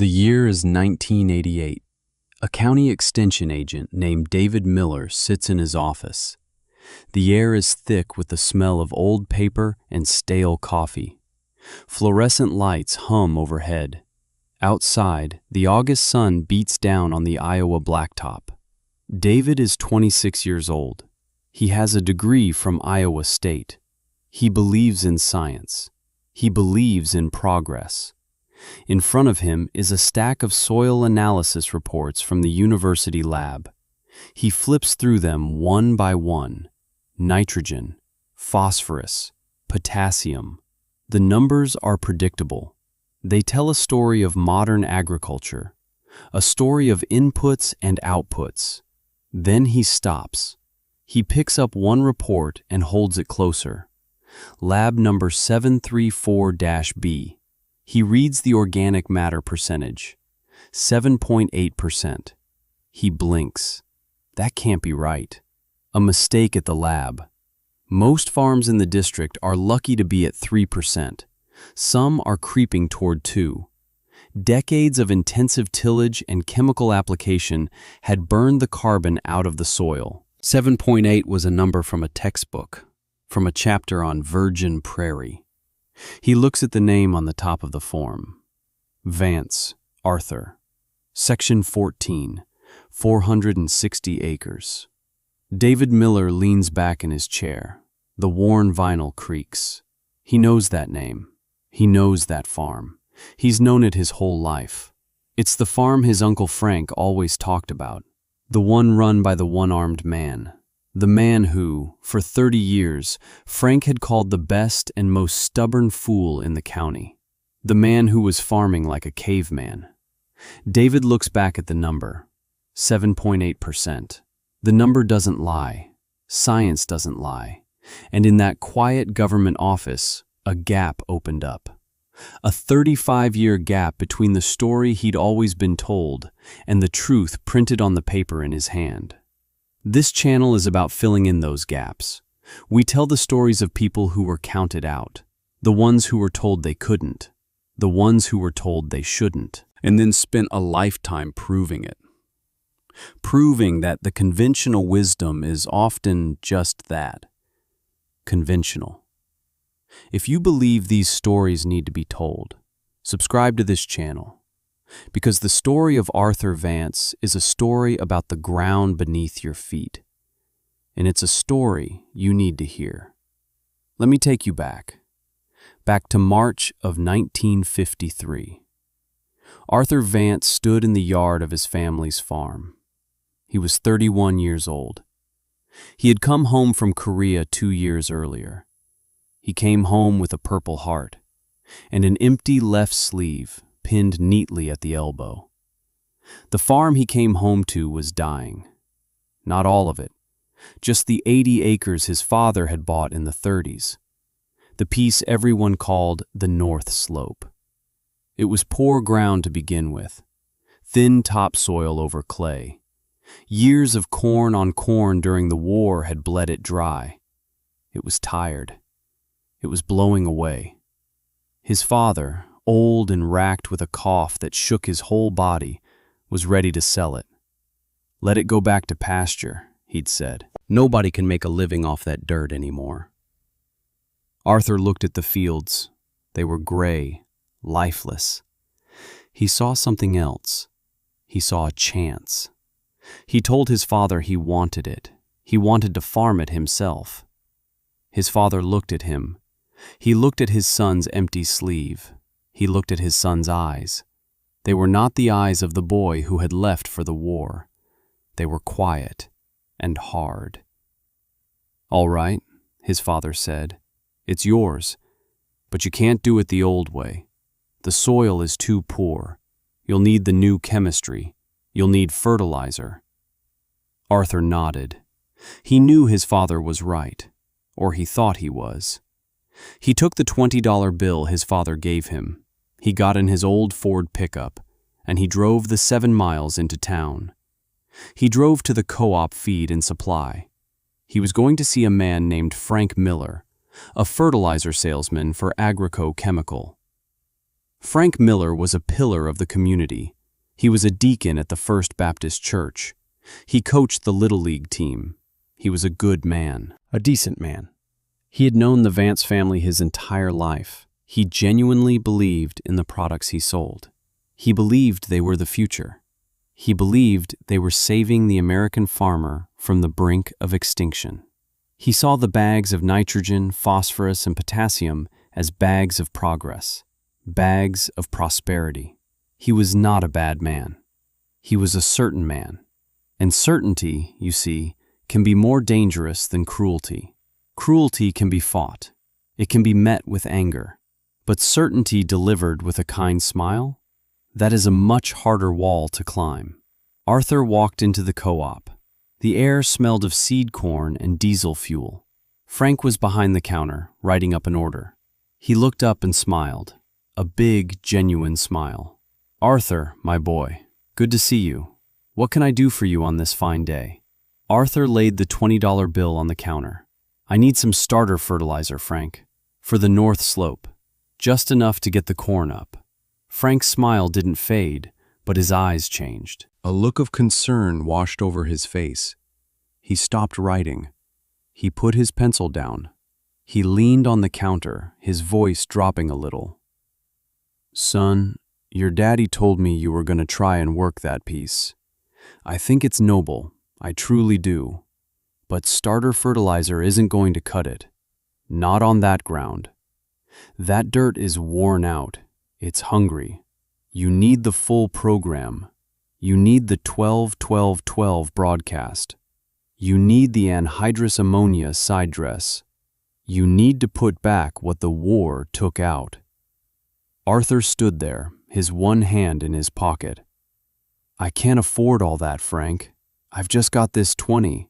The year is 1988. A county extension agent named David Miller sits in his office. The air is thick with the smell of old paper and stale coffee. Fluorescent lights hum overhead. Outside, the August sun beats down on the Iowa blacktop. David is 26 years old. He has a degree from Iowa State. He believes in science. He believes in progress. In front of him is a stack of soil analysis reports from the university lab. He flips through them one by one. Nitrogen, phosphorus, potassium. The numbers are predictable. They tell a story of modern agriculture, a story of inputs and outputs. Then he stops. He picks up one report and holds it closer. Lab number 734-B. He reads the organic matter percentage, 7.8%. He blinks. That can't be right. A mistake at the lab. Most farms in the district are lucky to be at 3%. Some are creeping toward 2%. Decades of intensive tillage and chemical application had burned the carbon out of the soil. 7.8 was a number from a textbook, from a chapter on virgin prairie. He looks at the name on the top of the form. Vance, Arthur. Section 14, 460 acres. David Miller leans back in his chair. The worn vinyl creaks. He knows that name. He knows that farm. He's known it his whole life. It's the farm his Uncle Frank always talked about. The one run by the one-armed man. The man who, for 30 years, Frank had called the best and most stubborn fool in the county. The man who was farming like a caveman. David looks back at the number, 7.8%. The number doesn't lie. Science doesn't lie. And in that quiet government office, a gap opened up. A 35-year gap between the story he'd always been told and the truth printed on the paper in his hand. This channel is about filling in those gaps. We tell the stories of people who were counted out, the ones who were told they couldn't, the ones who were told they shouldn't, and then spent a lifetime proving it. Proving that the conventional wisdom is often just that, conventional. If you believe these stories need to be told, subscribe to this channel. Because the story of Arthur Vance is a story about the ground beneath your feet. And it's a story you need to hear. Let me take you back to March of 1953. Arthur Vance stood in the yard of his family's farm. He was 31 years old. He had come home from Korea 2 years earlier. He came home with a Purple Heart and an empty left sleeve pinned neatly at the elbow. The farm he came home to was dying. Not all of it, just the 80 acres his father had bought in the 30s. The piece everyone called the North Slope. It was poor ground to begin with, thin topsoil over clay. Years of corn on corn during the war had bled it dry. It was tired. It was blowing away. His father, old and racked with a cough that shook his whole body, was ready to sell it. Let it go back to pasture, he'd said. Nobody can make a living off that dirt anymore. Arthur looked at the fields. They were gray, lifeless. He saw something else. He saw a chance. He told his father he wanted it. He wanted to farm it himself. His father looked at him. He looked at his son's empty sleeve. He looked at his son's eyes. They were not the eyes of the boy who had left for the war. They were quiet and hard. "All right," his father said. "It's yours, but you can't do it the old way. The soil is too poor. You'll need the new chemistry. You'll need fertilizer." Arthur nodded. He knew his father was right, or he thought he was. He took the $20 bill his father gave him. He got in his old Ford pickup, and he drove the 7 miles into town. He drove to the co-op feed and supply. He was going to see a man named Frank Miller, a fertilizer salesman for Agrico Chemical. Frank Miller was a pillar of the community. He was a deacon at the First Baptist Church. He coached the Little League team. He was a good man, a decent man. He had known the Vance family his entire life. He genuinely believed in the products he sold. He believed they were the future. He believed they were saving the American farmer from the brink of extinction. He saw the bags of nitrogen, phosphorus, and potassium as bags of progress, bags of prosperity. He was not a bad man. He was a certain man. And certainty, you see, can be more dangerous than cruelty. Cruelty can be fought. It can be met with anger. But certainty delivered with a kind smile? That is a much harder wall to climb. Arthur walked into the co-op. The air smelled of seed corn and diesel fuel. Frank was behind the counter, writing up an order. He looked up and smiled. A big, genuine smile. "Arthur, my boy, good to see you. What can I do for you on this fine day?" Arthur laid the $20 bill on the counter. "I need some starter fertilizer, Frank, for the north slope. Just enough to get the corn up." Frank's smile didn't fade, but his eyes changed. A look of concern washed over his face. He stopped writing. He put his pencil down. He leaned on the counter, his voice dropping a little. "Son, your daddy told me you were going to try and work that piece. I think it's noble, I truly do. But starter fertilizer isn't going to cut it. Not on that ground. That dirt is worn out. It's hungry. You need the full program. You need the 12-12-12 broadcast. You need the anhydrous ammonia side dress. You need to put back what the war took out." Arthur stood there, his one hand in his pocket. "I can't afford all that, Frank. I've just got this 20.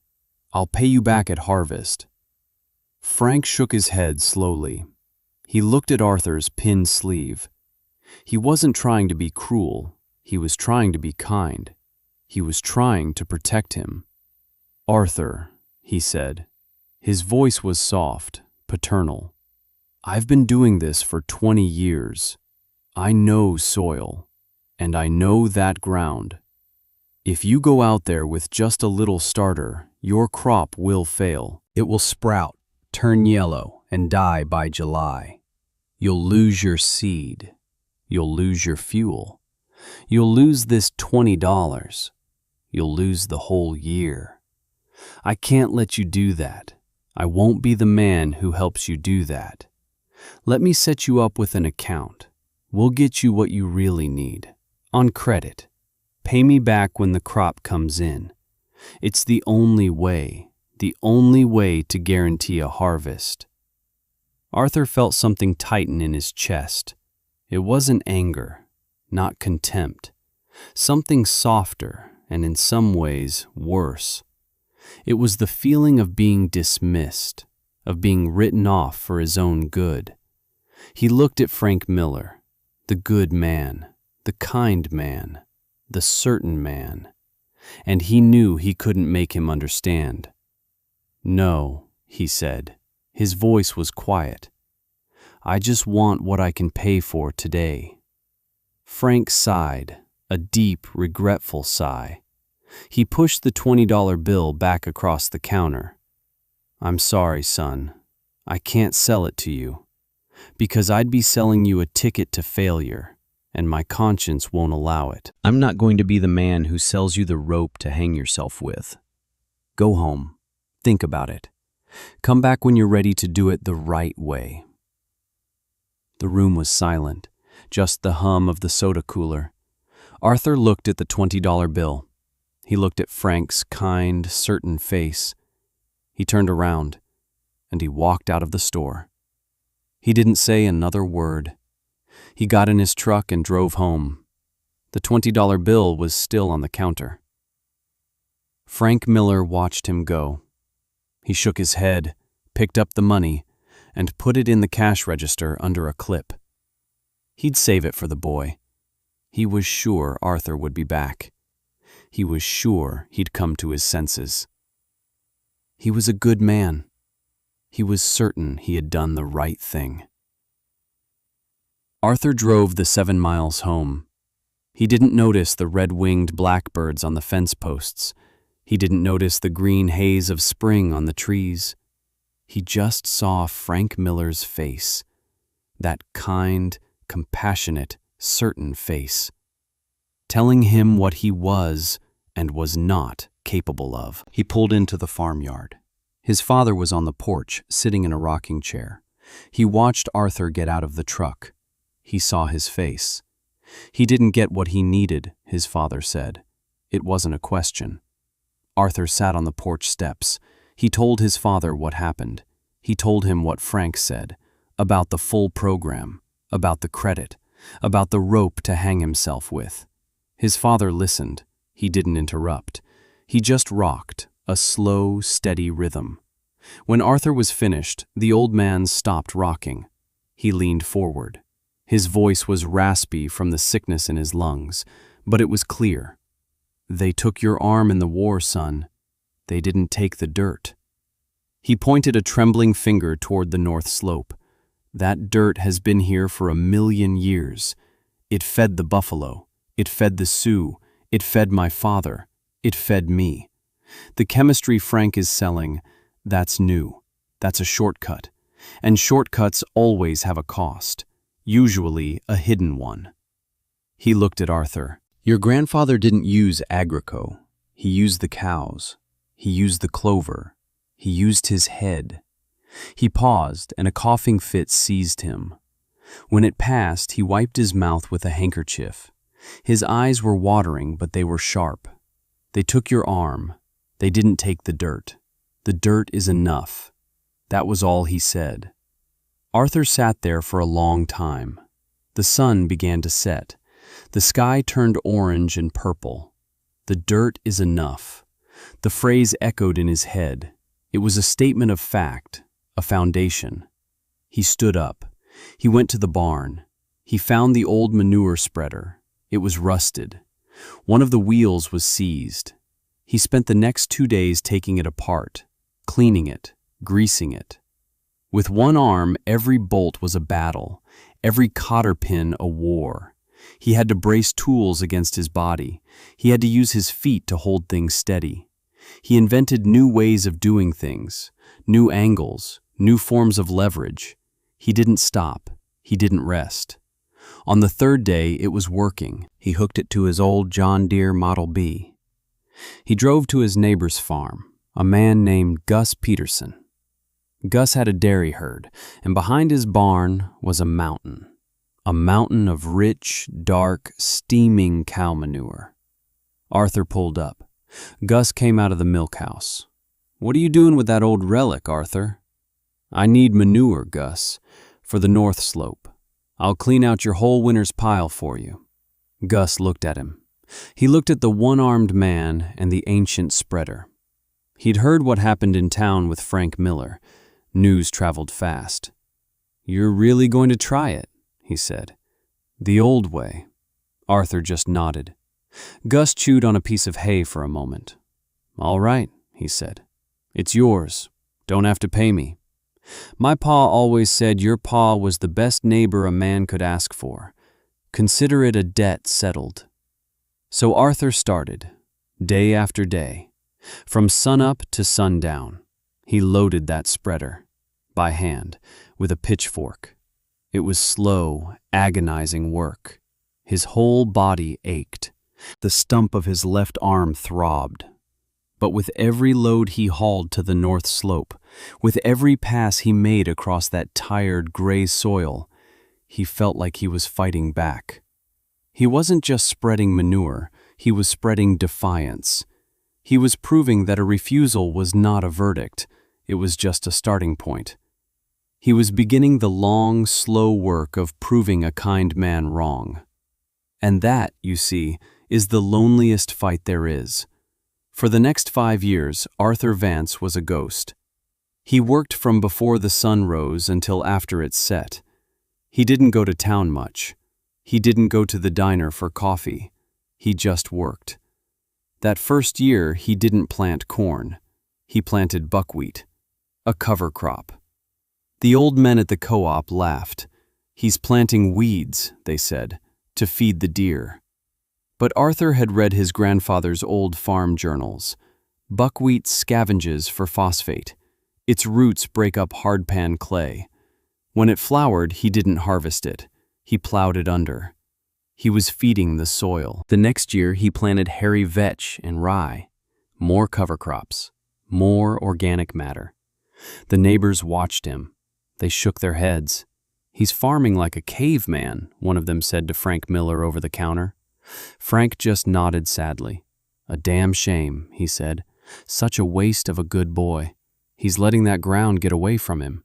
I'll pay you back at harvest." Frank shook his head slowly. He looked at Arthur's pinned sleeve. He wasn't trying to be cruel. He was trying to be kind. He was trying to protect him. "Arthur," he said. His voice was soft, paternal. "I've been doing this for 20 years. I know soil, and I know that ground. If you go out there with just a little starter, your crop will fail. It will sprout, turn yellow, and die by July. You'll lose your seed. You'll lose your fuel. You'll lose this $20. You'll lose the whole year. I can't let you do that. I won't be the man who helps you do that. Let me set you up with an account. We'll get you what you really need. On credit. Pay me back when the crop comes in. It's the only way to guarantee a harvest." Arthur felt something tighten in his chest. It wasn't anger, not contempt. Something softer and in some ways worse. It was the feeling of being dismissed, of being written off for his own good. He looked at Frank Miller, the good man, the kind man, the certain man, and he knew he couldn't make him understand. "No," he said. His voice was quiet. "I just want what I can pay for today." Frank sighed, a deep, regretful sigh. He pushed the $20 bill back across the counter. "I'm sorry, son. I can't sell it to you, because I'd be selling you a ticket to failure, and my conscience won't allow it. I'm not going to be the man who sells you the rope to hang yourself with. Go home. Think about it. Come back when you're ready to do it the right way." The room was silent, just the hum of the soda cooler. Arthur looked at the $20 bill. He looked at Frank's kind, certain face. He turned around, and he walked out of the store. He didn't say another word. He got in his truck and drove home. The $20 bill was still on the counter. Frank Miller watched him go. He shook his head, picked up the money, and put it in the cash register under a clip. He'd save it for the boy. He was sure Arthur would be back. He was sure he'd come to his senses. He was a good man. He was certain he had done the right thing. Arthur drove the 7 miles home. He didn't notice the red-winged blackbirds on the fence posts. He didn't notice the green haze of spring on the trees. He just saw Frank Miller's face, that kind, compassionate, certain face, telling him what he was and was not capable of. He pulled into the farmyard. His father was on the porch, sitting in a rocking chair. He watched Arthur get out of the truck. He saw his face. He didn't get what he needed, his father said. It wasn't a question. Arthur sat on the porch steps. He told his father what happened. He told him what Frank said, about the full program, about the credit, about the rope to hang himself with. His father listened. He didn't interrupt. He just rocked, a slow, steady rhythm. When Arthur was finished, the old man stopped rocking. He leaned forward. His voice was raspy from the sickness in his lungs, but it was clear. "They took your arm in the war, son. They didn't take the dirt." He pointed a trembling finger toward the north slope. "That dirt has been here for 1,000,000 years. It fed the buffalo. It fed the Sioux. It fed my father. It fed me. The chemistry Frank is selling, that's new. That's a shortcut. And shortcuts always have a cost, usually a hidden one." He looked at Arthur. "Your grandfather didn't use Agrico. He used the cows. He used the clover. He used his head." He paused, and a coughing fit seized him. When it passed, he wiped his mouth with a handkerchief. His eyes were watering, but they were sharp. "They took your arm. They didn't take the dirt. The dirt is enough." That was all he said. Arthur sat there for a long time. The sun began to set. The sky turned orange and purple. The dirt is enough. The phrase echoed in his head. It was a statement of fact, a foundation. He stood up. He went to the barn. He found the old manure spreader. It was rusted. One of the wheels was seized. He spent the next 2 days taking it apart, cleaning it, greasing it. With one arm, every bolt was a battle, every cotter pin a war. He had to brace tools against his body. He had to use his feet to hold things steady. He invented new ways of doing things, new angles, new forms of leverage. He didn't stop. He didn't rest. On the 3rd day, it was working. He hooked it to his old John Deere Model B. He drove to his neighbor's farm, a man named Gus Peterson. Gus had a dairy herd, and behind his barn was a mountain of rich, dark, steaming cow manure. Arthur pulled up. Gus came out of the milk house. "What are you doing with that old relic, Arthur?" "I need manure, Gus, for the north slope. I'll clean out your whole winter's pile for you." Gus looked at him. He looked at the one-armed man and the ancient spreader. He'd heard what happened in town with Frank Miller. News traveled fast. "You're really going to try it?" he said. "The old way." Arthur just nodded. Gus chewed on a piece of hay for a moment. "All right," he said. "It's yours. Don't have to pay me. My pa always said your pa was the best neighbor a man could ask for. Consider it a debt settled." So Arthur started, day after day. From sunup to sundown, he loaded that spreader, by hand, with a pitchfork. It was slow, agonizing work. His whole body ached. The stump of his left arm throbbed. But with every load he hauled to the north slope, with every pass he made across that tired, gray soil, he felt like he was fighting back. He wasn't just spreading manure, he was spreading defiance. He was proving that a refusal was not a verdict, it was just a starting point. He was beginning the long, slow work of proving a kind man wrong. And that, you see, is the loneliest fight there is. For the next 5 years, Arthur Vance was a ghost. He worked from before the sun rose until after it set. He didn't go to town much. He didn't go to the diner for coffee. He just worked. That first year, he didn't plant corn. He planted buckwheat, a cover crop. The old men at the co-op laughed. "He's planting weeds," they said, "to feed the deer." But Arthur had read his grandfather's old farm journals. Buckwheat scavenges for phosphate. Its roots break up hardpan clay. When it flowered, he didn't harvest it. He plowed it under. He was feeding the soil. The next year, he planted hairy vetch and rye. More cover crops. More organic matter. The neighbors watched him. They shook their heads. "He's farming like a caveman," one of them said to Frank Miller over the counter. Frank just nodded sadly. "A damn shame," he said. "Such a waste of a good boy. He's letting that ground get away from him."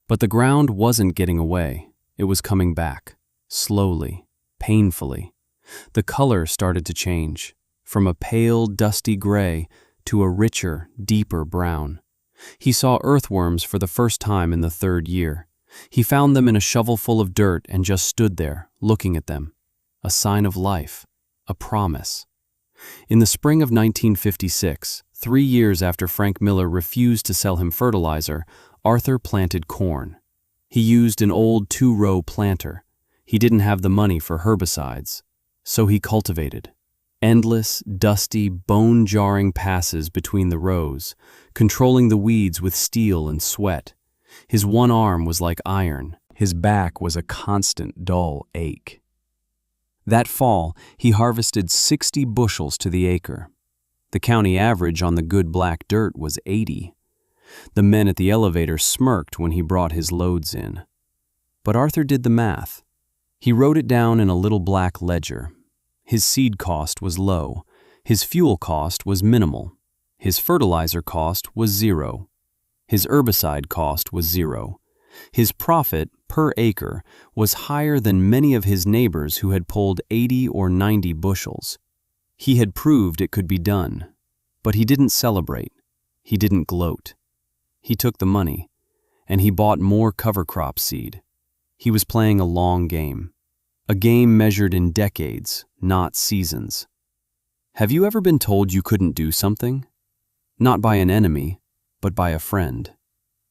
But the ground wasn't getting away. It was coming back, slowly, painfully. The color started to change, from a pale, dusty gray to a richer, deeper brown. He saw earthworms for the first time in the 3rd year. He found them in a shovel full of dirt and just stood there, looking at them. A sign of life, a promise. In the spring of 1956, 3 years after Frank Miller refused to sell him fertilizer, Arthur planted corn. He used an old 2-row planter. He didn't have the money for herbicides, so he cultivated. Endless, dusty, bone-jarring passes between the rows, controlling the weeds with steel and sweat. His one arm was like iron. His back was a constant, dull ache. That fall, he harvested 60 bushels to the acre. The county average on the good black dirt was 80. The men at the elevator smirked when he brought his loads in. But Arthur did the math. He wrote it down in a little black ledger. His seed cost was low. His fuel cost was minimal. His fertilizer cost was 0. His herbicide cost was 0. His profit per acre was higher than many of his neighbors who had pulled 80 or 90 bushels. He had proved it could be done. But he didn't celebrate. He didn't gloat. He took the money, and he bought more cover crop seed. He was playing a long game. A game measured in decades, not seasons. Have you ever been told you couldn't do something? Not by an enemy, but by a friend.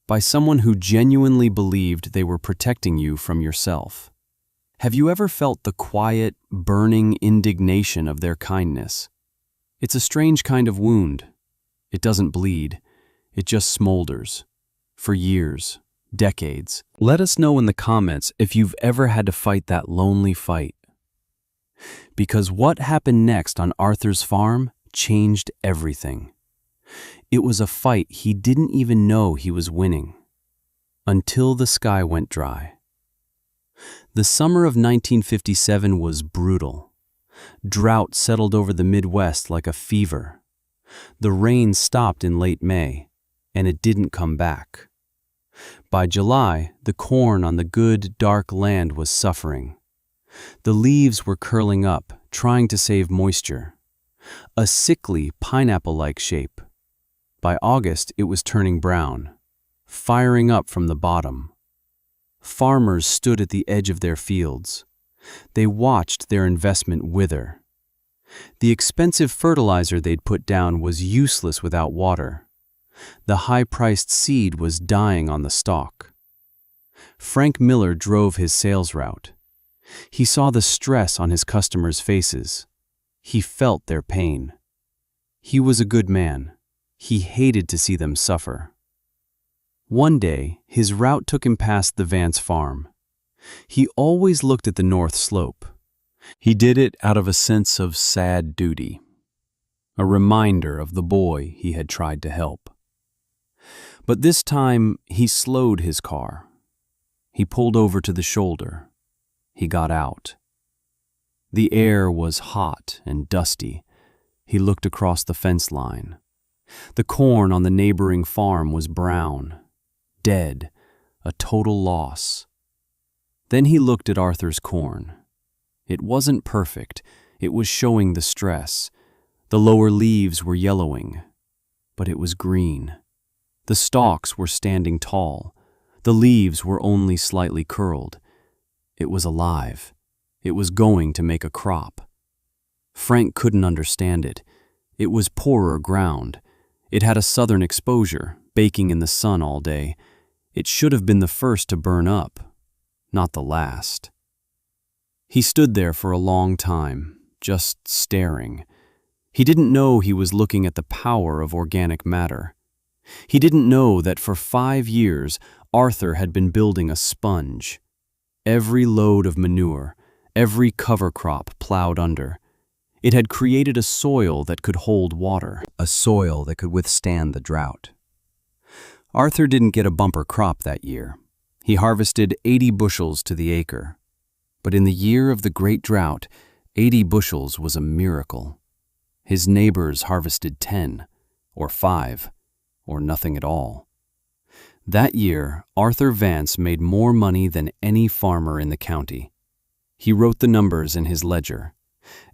By someone who genuinely believed they were protecting you from yourself. Have you ever felt the quiet, burning indignation of their kindness? It's a strange kind of wound. It doesn't bleed. It just smolders. For years, decades. Let us know in the comments if you've ever had to fight that lonely fight. Because what happened next on Arthur's farm changed everything. It was a fight he didn't even know he was winning. Until the sky went dry. The summer of 1957 was brutal. Drought settled over the Midwest like a fever. The rain stopped in late May, and it didn't come back. By July, the corn on the good, dark land was suffering. The leaves were curling up, trying to save moisture. A sickly, pineapple-like shape. By August, it was turning brown, firing up from the bottom. Farmers stood at the edge of their fields. They watched their investment wither. The expensive fertilizer they'd put down was useless without water. The high-priced seed was dying on the stalk. Frank Miller drove his sales route. He saw the stress on his customers' faces. He felt their pain. He was a good man. He hated to see them suffer. One day, his route took him past the Vance farm. He always looked at the north slope. He did it out of a sense of sad duty, a reminder of the boy he had tried to help. But this time, he slowed his car. He pulled over to the shoulder. He got out. The air was hot and dusty. He looked across the fence line. The corn on the neighboring farm was brown, dead, a total loss. Then he looked at Arthur's corn. It wasn't perfect. It was showing the stress. The lower leaves were yellowing, but it was green. The stalks were standing tall. The leaves were only slightly curled. It was alive. It was going to make a crop. Frank couldn't understand it. It was poorer ground. It had a southern exposure, baking in the sun all day. It should have been the first to burn up. not the last. He stood there for a long time, just staring. He didn't know he was looking at the power of organic matter. He didn't know that for 5 years, Arthur had been building a sponge. Every load of manure, every cover crop plowed under. It had created a soil that could hold water, a soil that could withstand the drought. Arthur didn't get a bumper crop that year. He harvested 80 bushels to the acre. But in the year of the great drought, 80 bushels was a miracle. His neighbors harvested 10, or 5, or nothing at all. That year, Arthur Vance made more money than any farmer in the county. He wrote the numbers in his ledger.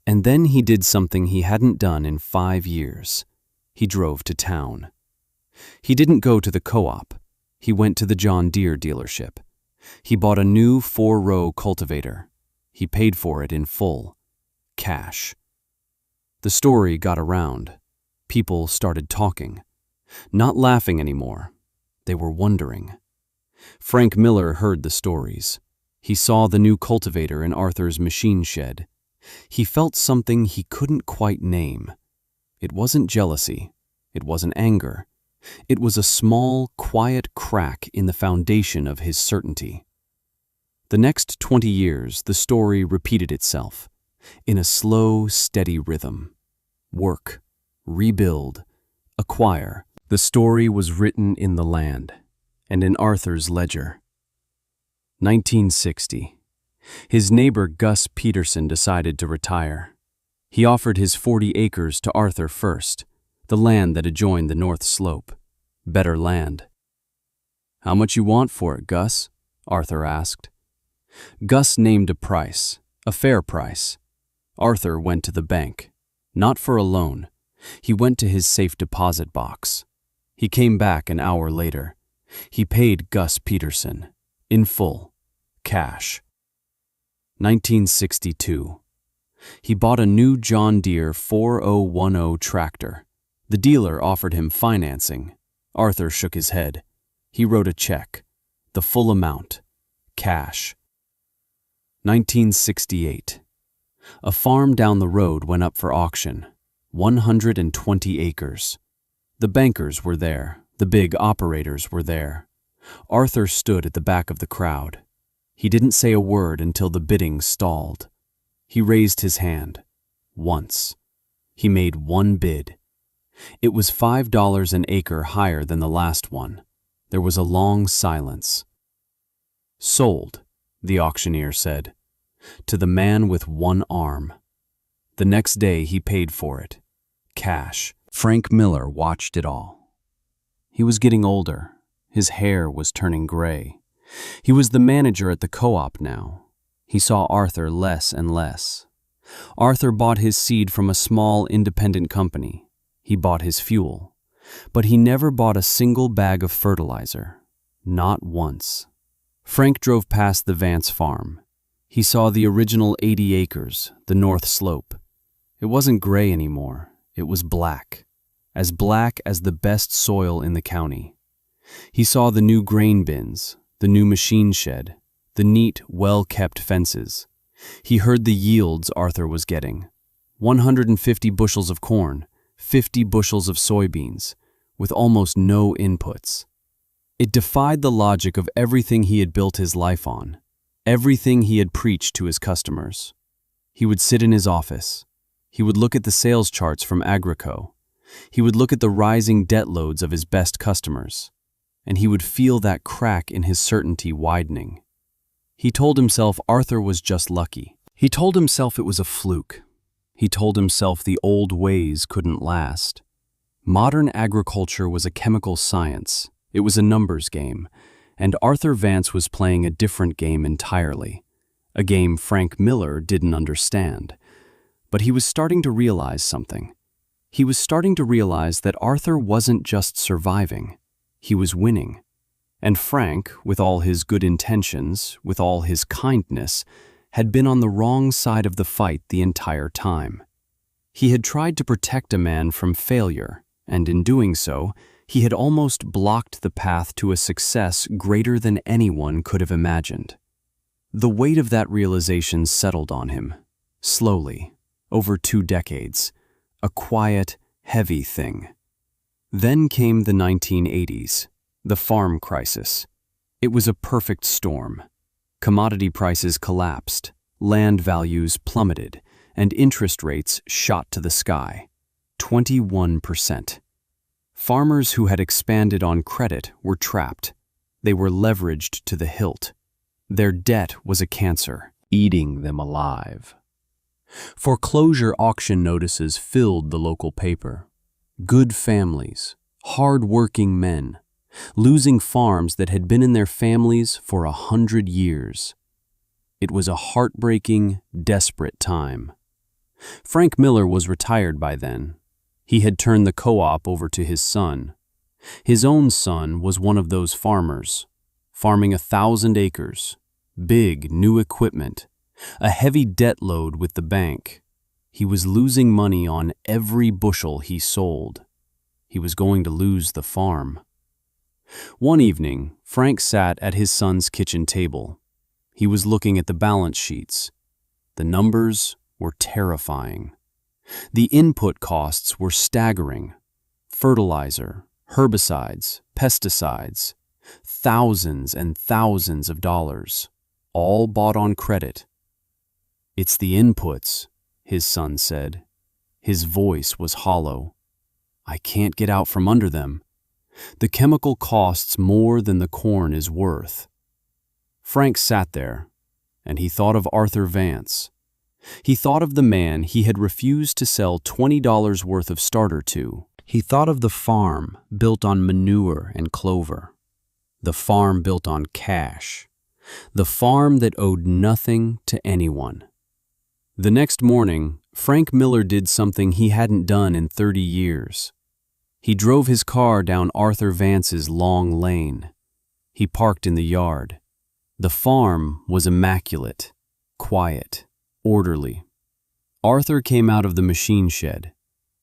And then he did something he hadn't done in 5 years. He drove to town. He didn't go to the co-op. He went to the John Deere dealership. He bought a new 4-row cultivator. He paid for it in full, cash. The story got around. People started talking. Not laughing anymore. They were wondering. Frank Miller heard the stories. He saw the new cultivator in Arthur's machine shed. He felt something he couldn't quite name. It wasn't jealousy. It wasn't anger. It was a small, quiet crack in the foundation of his certainty. The next 20 years, the story repeated itself, in a slow, steady rhythm. Work, rebuild, acquire. The story was written in the land, and in Arthur's ledger. 1960. His neighbor Gus Peterson decided to retire. He offered his 40 acres to Arthur first, the land that adjoined the North Slope. Better land. "How much you want for it, Gus?" Arthur asked. Gus named a price, a fair price. Arthur went to the bank. Not for a loan. He went to his safe deposit box. He came back an hour later. He paid Gus Peterson, in full, cash. 1962. He bought a new John Deere 4010 tractor. The dealer offered him financing. Arthur shook his head. He wrote a check, the full amount, cash. 1968. A farm down the road went up for auction, 120 acres. The bankers were there, the big operators were there. Arthur stood at the back of the crowd. He didn't say a word until the bidding stalled. He raised his hand. Once. He made one bid. It was $5 an acre higher than the last one. There was a long silence. "Sold," the auctioneer said, "to the man with one arm." The next day he paid for it. Cash. Frank Miller watched it all. He was getting older. His hair was turning gray. He was the manager at the co-op now. He saw Arthur less and less. Arthur bought his seed from a small independent company. He bought his fuel. But he never bought a single bag of fertilizer. Not once. Frank drove past the Vance farm. He saw the original 80 acres, the North Slope. It wasn't gray anymore. It was black as the best soil in the county. He saw the new grain bins, the new machine shed, the neat, well-kept fences. He heard the yields Arthur was getting. 150 bushels of corn, 50 bushels of soybeans, with almost no inputs. It defied the logic of everything he had built his life on, everything he had preached to his customers. He would sit in his office. He would look at the sales charts from Agrico. He would look at the rising debt loads of his best customers, and he would feel that crack in his certainty widening. He told himself Arthur was just lucky. He told himself it was a fluke. He told himself the old ways couldn't last. Modern agriculture was a chemical science. It was a numbers game, and Arthur Vance was playing a different game entirely, a game Frank Miller didn't understand. But he was starting to realize something. He was starting to realize that Arthur wasn't just surviving. He was winning. And Frank, with all his good intentions, with all his kindness, had been on the wrong side of the fight the entire time. He had tried to protect a man from failure, and in doing so, he had almost blocked the path to a success greater than anyone could have imagined. The weight of that realization settled on him, slowly, over 2 decades, a quiet, heavy thing. Then came the 1980s, the farm crisis. It was a perfect storm. Commodity prices collapsed, land values plummeted, and interest rates shot to the sky. 21%. Farmers who had expanded on credit were trapped. They were leveraged to the hilt. Their debt was a cancer, eating them alive. Foreclosure auction notices filled the local paper. Good families, hard-working men, losing farms that had been in their families for 100 years. It was a heartbreaking, desperate time. Frank Miller was retired by then. He had turned the co-op over to his son. His own son was one of those farmers, farming 1,000 acres, big new equipment, a heavy debt load with the bank. He was losing money on every bushel he sold. He was going to lose the farm. One evening, Frank sat at his son's kitchen table. He was looking at the balance sheets. The numbers were terrifying. The input costs were staggering. Fertilizer, herbicides, pesticides, thousands and thousands of dollars, all bought on credit. "It's the inputs," his son said. His voice was hollow. "I can't get out from under them. The chemical costs more than the corn is worth." Frank sat there, and he thought of Arthur Vance. He thought of the man he had refused to sell $20 worth of starter to. He thought of the farm built on manure and clover. The farm built on cash. The farm that owed nothing to anyone. The next morning, Frank Miller did something he hadn't done in 30 years. He drove his car down Arthur Vance's long lane. He parked in the yard. The farm was immaculate, quiet, orderly. Arthur came out of the machine shed.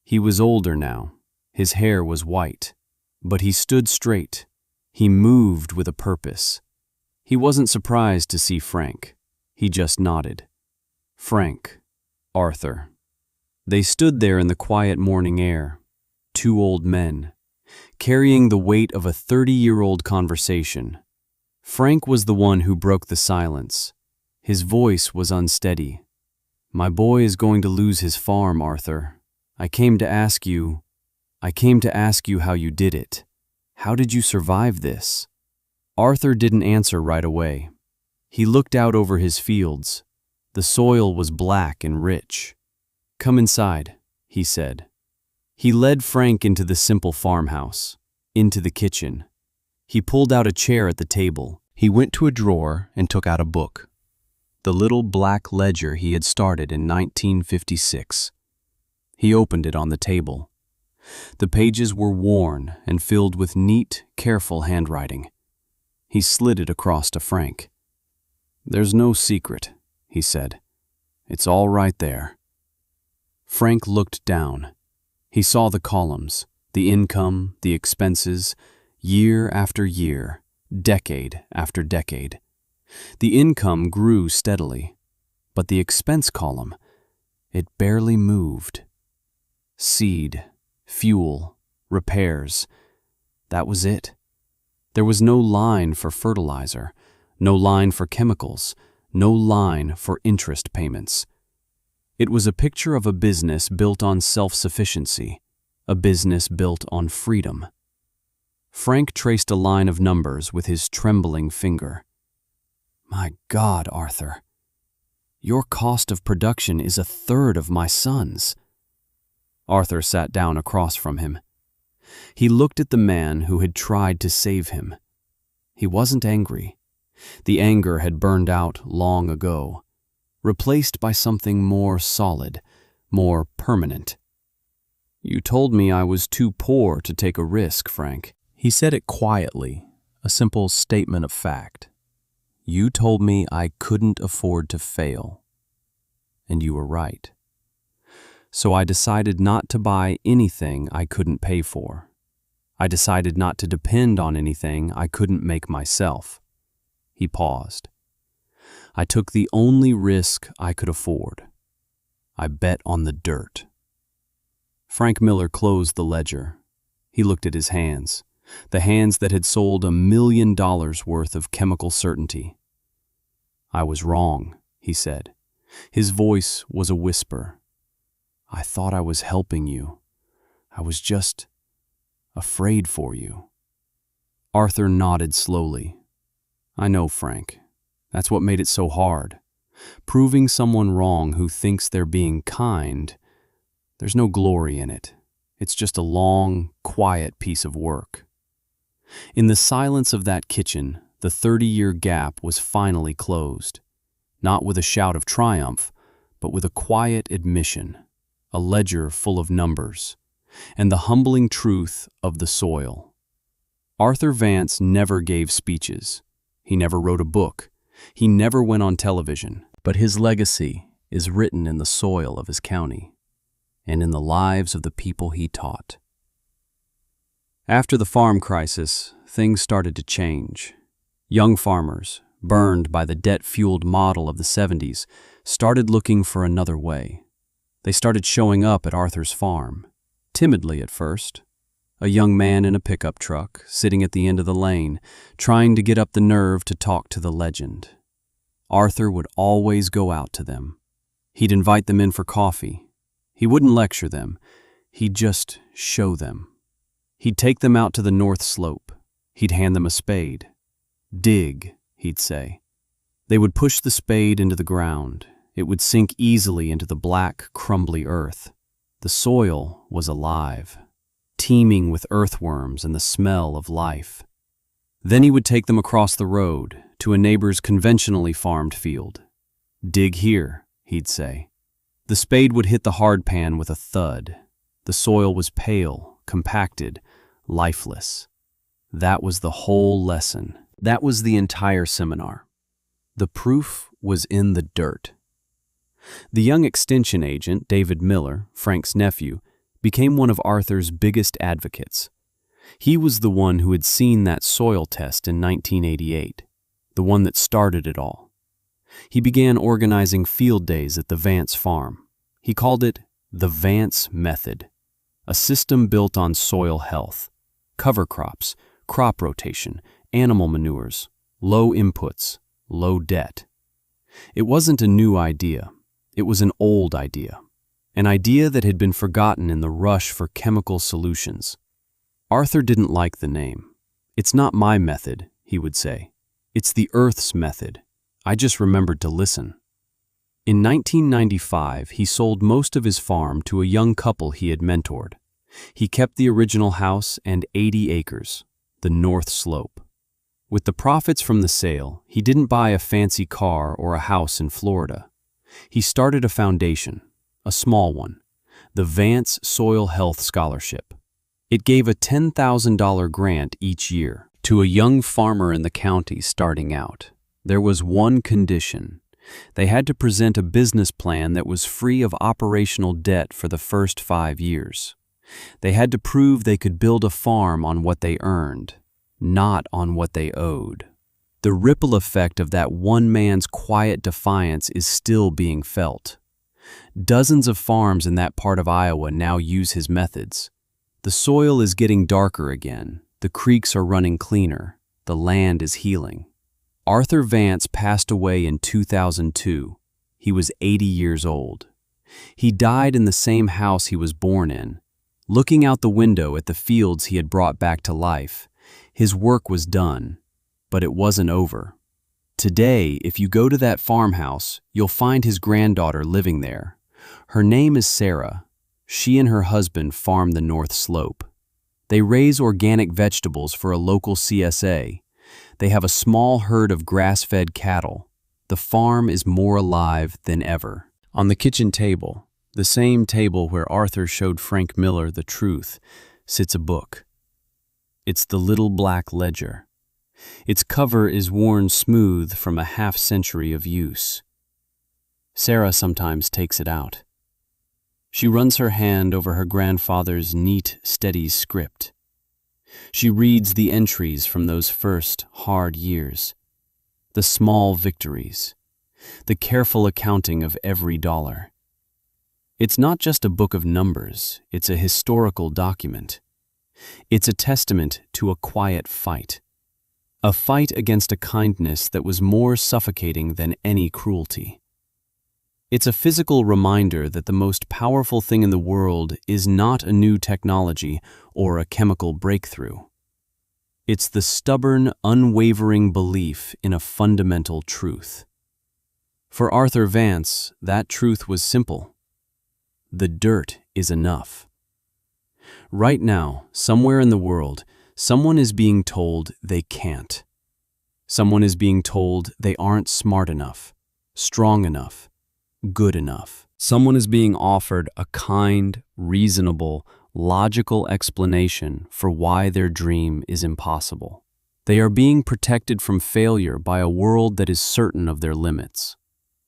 He was older now. His hair was white, but he stood straight. He moved with a purpose. He wasn't surprised to see Frank. He just nodded. Frank, Arthur. They stood there in the quiet morning air, 2 old men, carrying the weight of a 30-year-old conversation. Frank was the one who broke the silence. His voice was unsteady. "My boy is going to lose his farm, Arthur. I came to ask you how you did it. How did you survive this?" Arthur didn't answer right away. He looked out over his fields. The soil was black and rich. "Come inside," he said. He led Frank into the simple farmhouse, into the kitchen. He pulled out a chair at the table. He went to a drawer and took out a book. The little black ledger he had started in 1956. He opened it on the table. The pages were worn and filled with neat, careful handwriting. He slid it across to Frank. "There's no secret," he said. "It's all right there." Frank looked down. He saw the columns, the income, the expenses, year after year, decade after decade. The income grew steadily, but the expense column, it barely moved. Seed, fuel, repairs, that was it. There was no line for fertilizer, no line for chemicals, no line for interest payments. It was a picture of a business built on self-sufficiency, a business built on freedom. Frank traced a line of numbers with his trembling finger. "My God, Arthur, your cost of production is 1/3 of my son's." Arthur sat down across from him. He looked at the man who had tried to save him. He wasn't angry. The anger had burned out long ago, replaced by something more solid, more permanent. "You told me I was too poor to take a risk, Frank." He said it quietly, a simple statement of fact. "You told me I couldn't afford to fail. And you were right. So I decided not to buy anything I couldn't pay for. I decided not to depend on anything I couldn't make myself." He paused. I took the only risk I could afford. I bet on the dirt. Frank Miller closed the ledger. He looked at his hands, the hands that had sold $1 million worth of chemical certainty. I was wrong, he said. His voice was a whisper. I thought I was helping you. I was just afraid for you. Arthur nodded slowly. I know, Frank. That's what made it so hard. Proving someone wrong who thinks they're being kind, there's no glory in it. It's just a long, quiet piece of work. In the silence of that kitchen, the 30-year gap was finally closed. Not with a shout of triumph, but with a quiet admission, a ledger full of numbers, and the humbling truth of the soil. Arthur Vance never gave speeches. He never wrote a book. He never went on television. But his legacy is written in the soil of his county and in the lives of the people he taught. After the farm crisis, things started to change. Young farmers, burned by the debt-fueled model of the 70s, started looking for another way. They started showing up at Arthur's farm, timidly at first. A young man in a pickup truck, sitting at the end of the lane, trying to get up the nerve to talk to the legend. Arthur would always go out to them. He'd invite them in for coffee. He wouldn't lecture them. He'd just show them. He'd take them out to the North Slope. He'd hand them a spade. Dig, he'd say. They would push the spade into the ground. It would sink easily into the black, crumbly earth. The soil was alive, teeming with earthworms and the smell of life. Then he would take them across the road to a neighbor's conventionally farmed field. Dig here, he'd say. The spade would hit the hard pan with a thud. The soil was pale, compacted, lifeless. That was the whole lesson. That was the entire seminar. The proof was in the dirt. The young extension agent, David Miller, Frank's nephew, became one of Arthur's biggest advocates. He was the one who had seen that soil test in 1988, the one that started it all. He began organizing field days at the Vance farm. He called it the Vance Method, a system built on soil health, cover crops, crop rotation, animal manures, low inputs, low debt. It wasn't a new idea. It was an old idea, an idea that had been forgotten in the rush for chemical solutions. Arthur didn't like the name. It's not my method, he would say. It's the Earth's method. I just remembered to listen. In 1995, he sold most of his farm to a young couple he had mentored. He kept the original house and 80 acres, the North Slope. With the profits from the sale, he didn't buy a fancy car or a house in Florida. He started a foundation, a small one, the Vance Soil Health Scholarship. It gave a $10,000 grant each year to a young farmer in the county starting out. There was one condition. They had to present a business plan that was free of operational debt for the first 5 years. They had to prove they could build a farm on what they earned, not on what they owed. The ripple effect of that one man's quiet defiance is still being felt. Dozens of farms in that part of Iowa now use his methods. The soil is getting darker again. The creeks are running cleaner. The land is healing. Arthur Vance passed away in 2002. He was 80 years old. He died in the same house he was born in, looking out the window at the fields he had brought back to life. His work was done, but it wasn't over. Today, if you go to that farmhouse, you'll find his granddaughter living there. Her name is Sarah. She and her husband farm the North Slope. They raise organic vegetables for a local CSA. They have a small herd of grass-fed cattle. The farm is more alive than ever. On the kitchen table, the same table where Arthur showed Frank Miller the truth, sits a book. It's the Little Black Ledger. Its cover is worn smooth from a half-century of use. Sarah sometimes takes it out. She runs her hand over her grandfather's neat, steady script. She reads the entries from those first hard years, the small victories, the careful accounting of every dollar. It's not just a book of numbers, it's a historical document. It's a testament to a quiet fight. A fight against a kindness that was more suffocating than any cruelty. It's a physical reminder that the most powerful thing in the world is not a new technology or a chemical breakthrough. It's the stubborn, unwavering belief in a fundamental truth. For Arthur Vance, that truth was simple. The dirt is enough. Right now, somewhere in the world, someone is being told they can't. Someone is being told they aren't smart enough, strong enough, good enough. Someone is being offered a kind, reasonable, logical explanation for why their dream is impossible. They are being protected from failure by a world that is certain of their limits.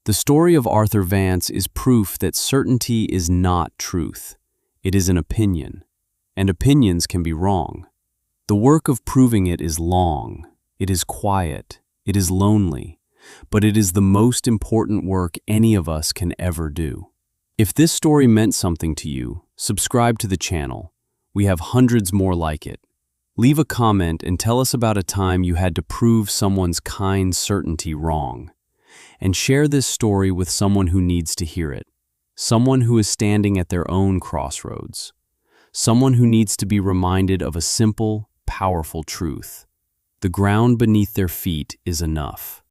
The story of Arthur Vance is proof that certainty is not truth. It is an opinion, and opinions can be wrong. The work of proving it is long, it is quiet, it is lonely, but it is the most important work any of us can ever do. If this story meant something to you, subscribe to the channel. We have hundreds more like it. Leave a comment and tell us about a time you had to prove someone's kind certainty wrong. And share this story with someone who needs to hear it. Someone who is standing at their own crossroads. Someone who needs to be reminded of a simple, powerful truth. The ground beneath their feet is enough.